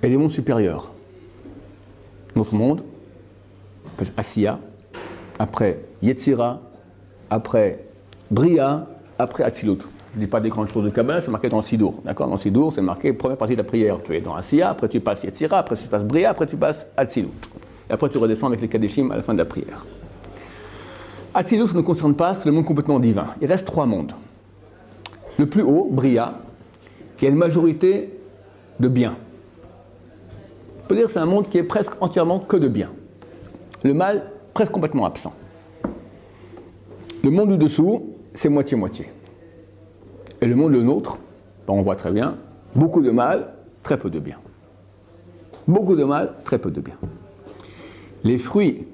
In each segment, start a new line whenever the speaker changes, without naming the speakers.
et les mondes supérieurs. Notre monde, Asiya, après Yetzira, après Bria, après Atzilut. Je ne dis pas des grandes choses de Kabbalah, c'est marqué dans le Sidour. D'accord? Dans le Sidour, c'est marqué première partie de la prière. Tu es dans Asiya, après tu passes Yetzira, après tu passes Bria, après tu passes Atzilut. Et après tu redescends avec les Kadeshim à la fin de la prière. Atzilut, ça ne concerne pas, c'est le monde complètement divin. Il reste 3 mondes. Le plus haut, Bria, il y a une majorité de bien. On peut dire que c'est un monde qui est presque entièrement que de bien. Le mal, presque complètement absent. Le monde du dessous, c'est moitié-moitié. Et le monde le nôtre, on voit très bien, beaucoup de mal, très peu de bien. Beaucoup de mal, très peu de bien. Les fruits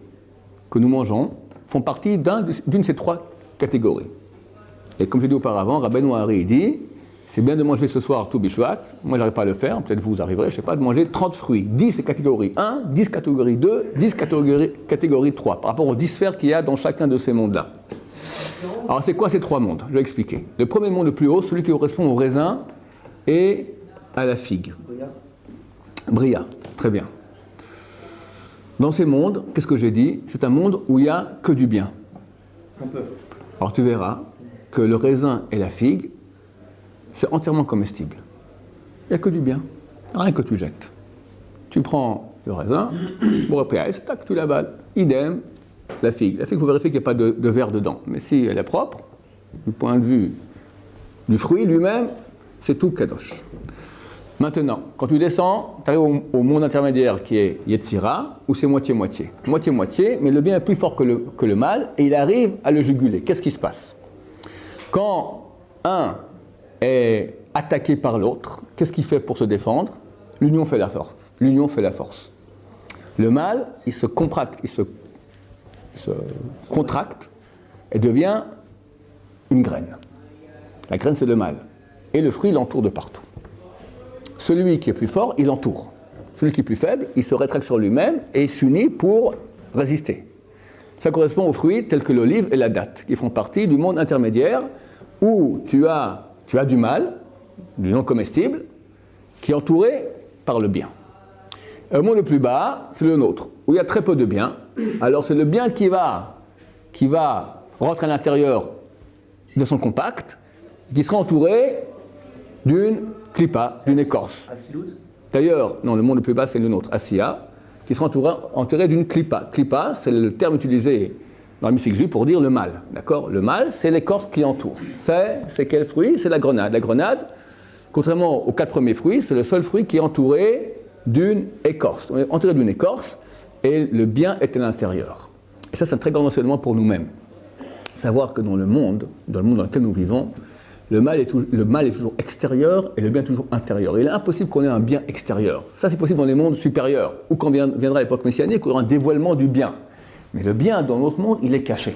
que nous mangeons font partie d'une de ces 3 catégories. Et comme j'ai dit auparavant, Rabbeinu Hari dit, c'est bien de manger ce soir tout Bishvat, moi j'arrive pas à le faire, peut-être vous arriverez, je sais pas, de manger 30 fruits, 10 catégorie 1, 10 catégorie 2, 10 catégorie 3, par rapport aux 10 sphères qu'il y a dans chacun de ces mondes-là. Alors c'est quoi ces 3 mondes? Je vais expliquer. Le premier monde le plus haut, celui qui correspond au raisin et à la figue. Bria, très bien. Dans ces mondes, qu'est-ce que j'ai dit? C'est un monde où il n'y a que du bien.
Un peu.
Alors tu verras que le raisin et la figue, c'est entièrement comestible. Il n'y a que du bien, rien que tu jettes. Tu prends le raisin, tac, tu l'avales. Idem, la figue. La figue, il faut vérifier qu'il n'y a pas de verre dedans. Mais si elle est propre, du point de vue du fruit lui-même, c'est tout kadosh. Maintenant, quand tu descends, tu arrives au monde intermédiaire qui est Yetzira, où c'est moitié-moitié. Moitié-moitié, mais le bien est plus fort que le mal, et il arrive à le juguler. Qu'est-ce qui se passe? Quand un est attaqué par l'autre, qu'est-ce qu'il fait pour se défendre? L'union fait la force. L'union fait la force. Le mal, il se contracte et devient une graine. La graine, c'est le mal. Et le fruit l'entoure de partout. Celui qui est plus fort, il l'entoure. Celui qui est plus faible, il se rétracte sur lui-même et il s'unit pour résister. Ça correspond aux fruits tels que l'olive et la datte, qui font partie du monde intermédiaire où tu as du mal, du non comestible, qui est entouré par le bien. Et le monde le plus bas, c'est le nôtre, où il y a très peu de bien. Alors c'est le bien qui va rentrer à l'intérieur de son compact, qui sera entouré d'une clipa, d'une écorce. D'ailleurs, non, le monde le plus bas, c'est le nôtre, Asiya, qui sera entouré d'une clipa. Clipa, c'est le terme utilisé dans la mystique juive pour dire le mal. D'accord? Le mal, c'est l'écorce qui entoure. C'est quel fruit? C'est la grenade. La grenade, contrairement aux 4 premiers fruits, c'est le seul fruit qui est entouré d'une écorce. On est entouré d'une écorce et le bien est à l'intérieur. Et ça, c'est un très grand enseignement pour nous-mêmes. Savoir que dans le monde dans lequel nous vivons, le mal est toujours extérieur et le bien toujours intérieur. Il est impossible qu'on ait un bien extérieur. Ça, c'est possible dans les mondes supérieurs, ou quand viendra l'époque messianique, où il y aura un dévoilement du bien. Mais le bien dans notre monde, il est caché.